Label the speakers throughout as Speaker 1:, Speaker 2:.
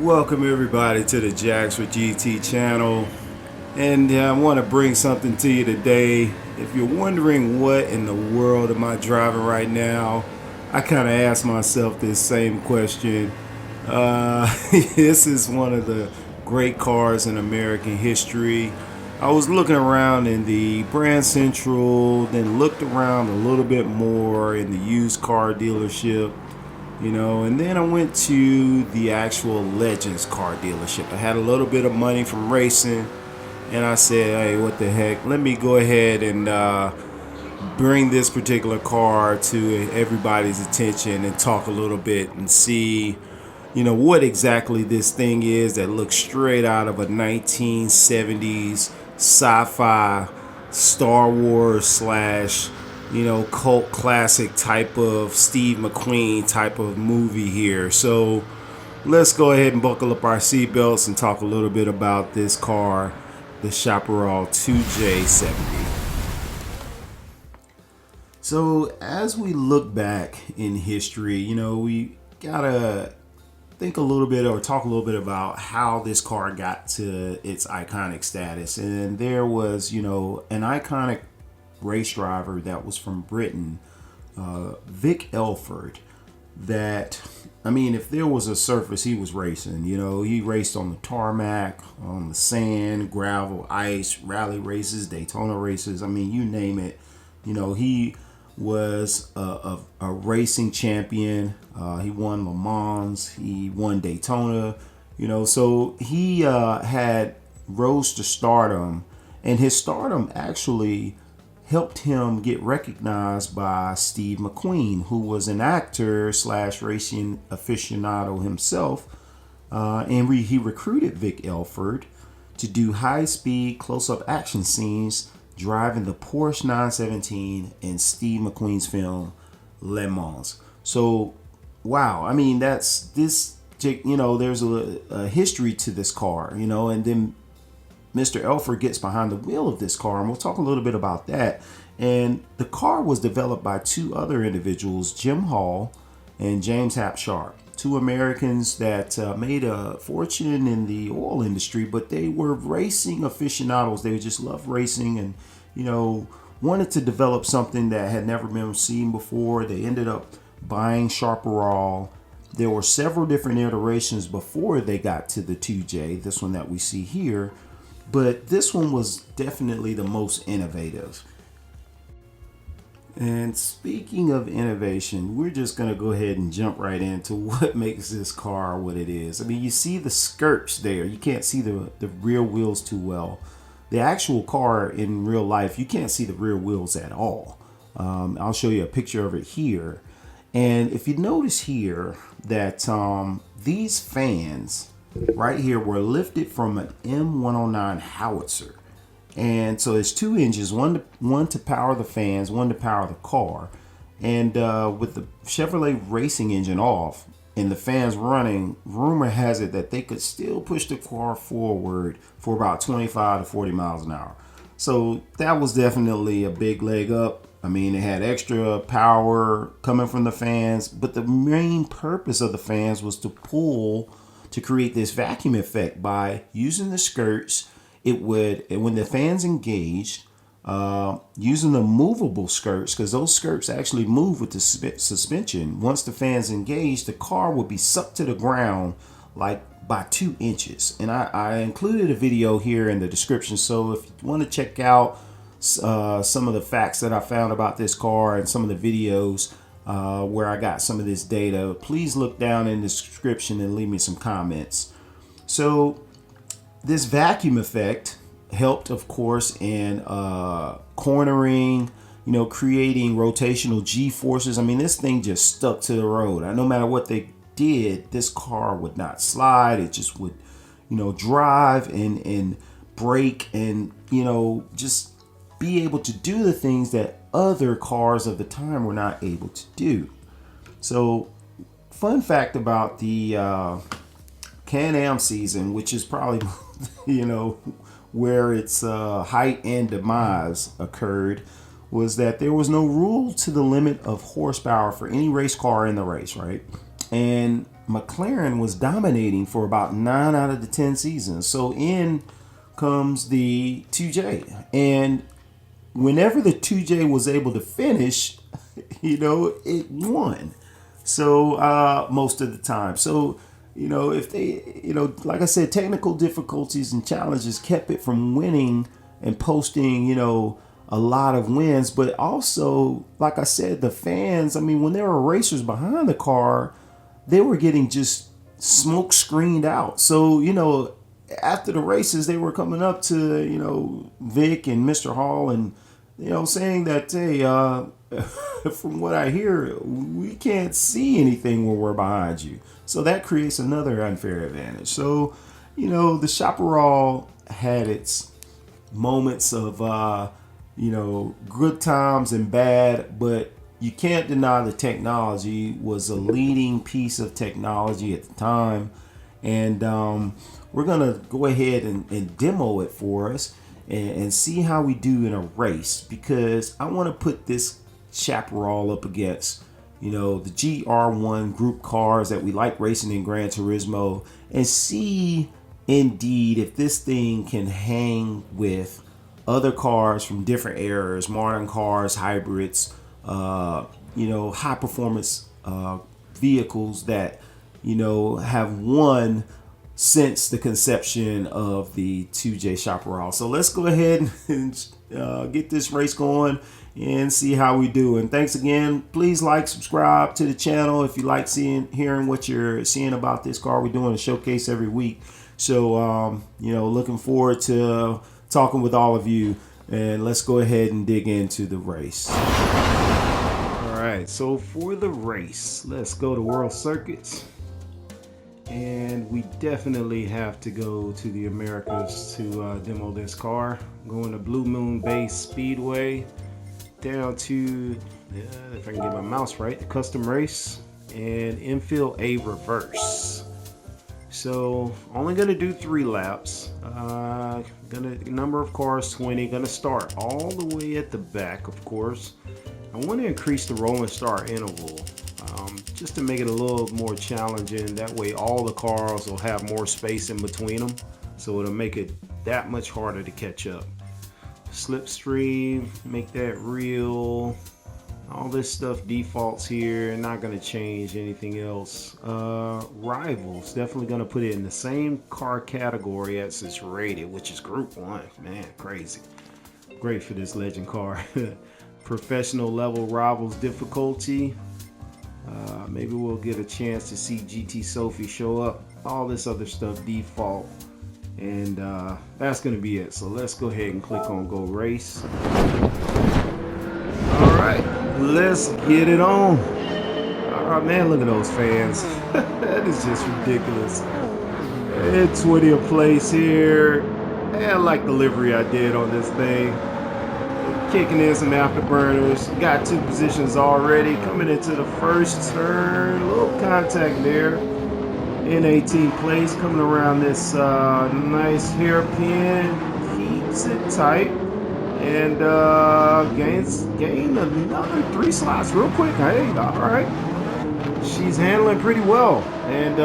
Speaker 1: Welcome everybody to the Jacks with GT channel, and I want to bring something to you today. If you're wondering what in the world am I driving right now, I kind of asked myself this same question. This is one of the great cars in American history. I was looking around in the Brand Central, then looked around a little bit more in the used car dealership, and then I went to the actual Legends car dealership. I had a little bit of money from racing, and I said, hey, what the heck, let me go ahead and bring this particular car to everybody's attention and talk a little bit and see what exactly this thing is that looks straight out of a 1970s sci-fi Star Wars slash cult classic type of Steve Mcqueen type of movie here. So let's go ahead and buckle up our seatbelts and talk a little bit about this car, the Chapparal 2J70. So as we look back in history, we gotta think a little bit or talk a little bit about how this car got to its iconic status. And there was, an iconic race driver that was from Britain, Vic Elford, that, if there was a surface he was racing, he raced on the tarmac, on the sand, gravel, ice, rally races, Daytona races, you name it. He was a racing champion. He won Le Mans, he won Daytona, so he had rose to stardom, and his stardom actually helped him get recognized by Steve Mcqueen, who was an actor slash racing aficionado himself. And he recruited Vic Elford to do high-speed close-up action scenes driving the Porsche 917 in Steve McQueen's film Le Mans. So, wow, that's this, there's a history to this car, and then Mr. Elford gets behind the wheel of this car, and we'll talk a little bit about that. And the car was developed by two other individuals, Jim Hall and James Hap Sharp, two Americans that made a fortune in the oil industry, but they were racing aficionados. They just loved racing and, wanted to develop something that had never been seen before. They ended up buying Chapparal. There were several different iterations before they got to the 2J, this one that we see here. But this one was definitely the most innovative. And speaking of innovation, we're just going to go ahead and jump right into what makes this car what it is. You see the skirts there. You can't see the rear wheels too well. The actual car in real life, you can't see the rear wheels at all. I'll show you a picture of it here. And if you notice here that these fans right here were lifted from an M109 Howitzer, and so it's two engines, one to power the fans, one to power the car. And with the Chevrolet racing engine off and the fans running, rumor has it that they could still push the car forward for about 25 to 40 miles an hour. So that was definitely a big leg up. It had extra power coming from the fans, but the main purpose of the fans was to create this vacuum effect by using the skirts. It would, when the fans engaged, using the movable skirts, because those skirts actually move with the suspension. Once the fans engaged, the car would be sucked to the ground like by 2 inches. And I included a video here in the description, so if you want to check out some of the facts that I found about this car and some of the videos where I got some of this data, please look down in the description and leave me some comments. So this vacuum effect helped, of course, in cornering, creating rotational G-forces. This thing just stuck to the road. No matter what they did, this car would not slide. It just would, drive and brake and, just be able to do the things that other cars of the time were not able to do. So, fun fact about the Can-Am season, which is probably, where its height and demise occurred, was that there was no rule to the limit of horsepower for any race car in the race, right? And McLaren was dominating for about 9 out of the 10 seasons. So in comes the 2J. And whenever the 2J was able to finish, it won. So most of the time. So, if they, like I said, technical difficulties and challenges kept it from winning and posting, a lot of wins. But also, like I said, the fans, I mean, when there were racers behind the car, they were getting just smoke screened out. So, after the races, they were coming up to, Vic and Mr. Hall and, saying that, hey, from what I hear, we can't see anything when we're behind you. So that creates another unfair advantage. So, the Chapparal had its moments of, good times and bad, but you can't deny the technology was a leading piece of technology at the time. And we're going to go ahead and demo it for us and see how we do in a race, because I want to put this Chapparal up against, the GR1 group cars that we like racing in Gran Turismo, and see indeed if this thing can hang with other cars from different eras, modern cars, hybrids, high performance vehicles that, have won since the conception of the 2J Chapparal. So let's go ahead and get this race going and see how we do. And thanks again. Please like, subscribe to the channel if you like hearing what you're seeing about this car. We're doing a showcase every week. So, looking forward to talking with all of you. And let's go ahead and dig into the race. All right, so for the race, let's go to World Circuits. And we definitely have to go to the Americas to demo this car. Going to Blue Moon Base Speedway down to, if I can get my mouse right, the custom race and infield A reverse. So only gonna do 3 laps. Number of cars 20. Gonna start all the way at the back, of course. I want to increase the rolling start interval. Just to make it a little more challenging. That way all the cars will have more space in between them, so it'll make it that much harder to catch up. Slipstream, make that real. All this stuff defaults here, not going to change anything else. Rivals, definitely going to put it in the same car category as it's rated, which is Group 1. Man, crazy. Great for this legend car. Professional level rivals difficulty. Maybe we'll get a chance to see GT Sophie show up. All this other stuff default. And that's going to be it. So let's go ahead and click on Go Race. All right, let's get it on. Oh man, look at those fans. That is just ridiculous. And 20th place here. Yeah, I like the livery I did on this thing. Kicking in some afterburners. Got 2 positions already. Coming into the first turn. A little contact there. In 18th place. Coming around this nice hairpin. Keeps it tight. And gain another 3 slots real quick. Hey, all right. She's handling pretty well. And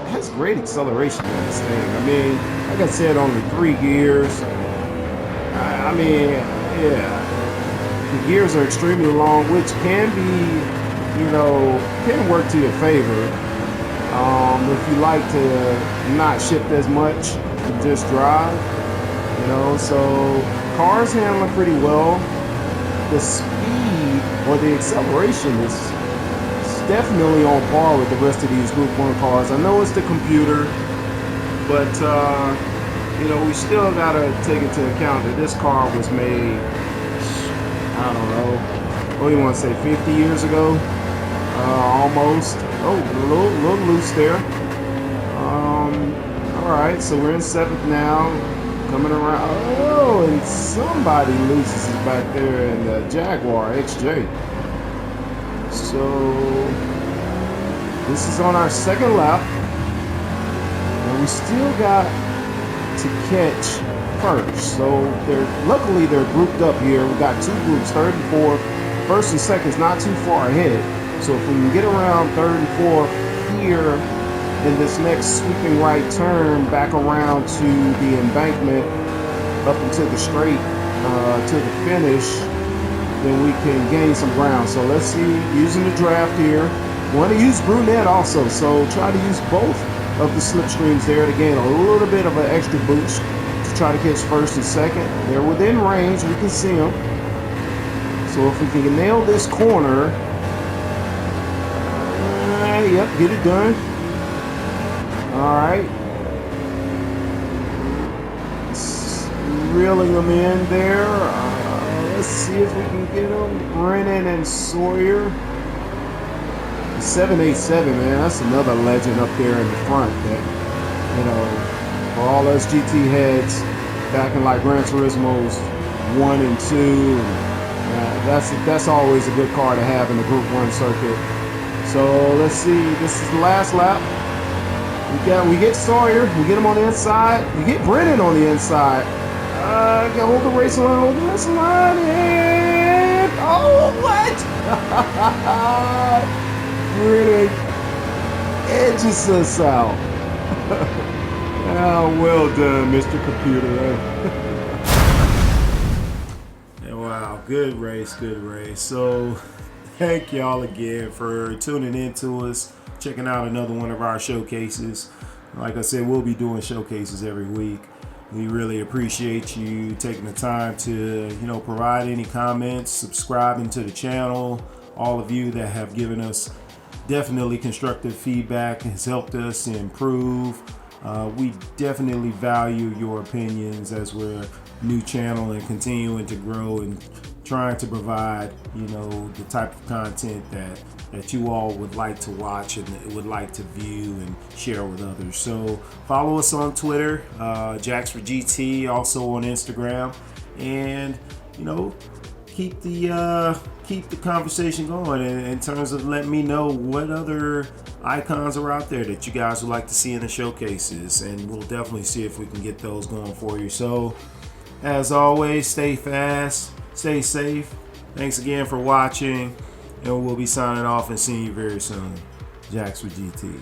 Speaker 1: has great acceleration on this thing. I mean, like I said, only 3 gears. I mean, yeah. The gears are extremely long, which can be, can work to your favor. If you like to not shift as much, just drive, so car's handling pretty well. The speed or the acceleration is definitely on par with the rest of these Group 1 cars. I know it's the computer, but, we still got to take into account that this car was made, I don't know, what do you want to say, 50 years ago? Almost. Oh, a little loose there. Alright, so we're in 7th now. Coming around. Oh, and somebody loses it back there in the Jaguar XJ. So, this is on our 2nd lap. And we still got to catch first. So, luckily they're grouped up here. We got 2 groups, 3rd and 4th. 1st and 2nd is not too far ahead. So if we can get around 3rd and 4th here in this next sweeping right turn back around to the embankment up into the straight to the finish, then we can gain some ground. So let's see, using the draft here. Want to use brunette also, so try to use both of the slipstreams there to gain a little bit of an extra boost to try to catch first and second. They're within range, we can see them. So if we can nail this corner, yep, get it done. All right. Reeling them in there. Let's see if we can get them. Brennan and Sawyer. 787, man, that's another legend up there in the front that, you know, for all us GT heads back in like Gran Turismo's 1 and 2. That's always a good car to have in the Group 1 circuit. So let's see, this is the last lap. We get Sawyer, we get him on the inside, we get Brennan on the inside. Hold the race line, hold the race line, and oh, what? Brennan edges us out. Oh, well done, Mr. Computer. Wow, good race, good race. So thank y'all again for tuning in to us, checking out another one of our showcases. Like I said, we'll be doing showcases every week. We really appreciate you taking the time to, provide any comments, subscribing to the channel. All of you that have given us definitely constructive feedback has helped us improve. We definitely value your opinions as we're a new channel and continuing to grow and trying to provide, the type of content that you all would like to watch and would like to view and share with others. So follow us on Twitter, Jax4GT, also on Instagram, and keep the conversation going in terms of letting me know what other icons are out there that you guys would like to see in the showcases, and we'll definitely see if we can get those going for you. So as always, stay fast, stay safe. Thanks again for watching, and we'll be signing off and seeing you very soon. Jax4GT.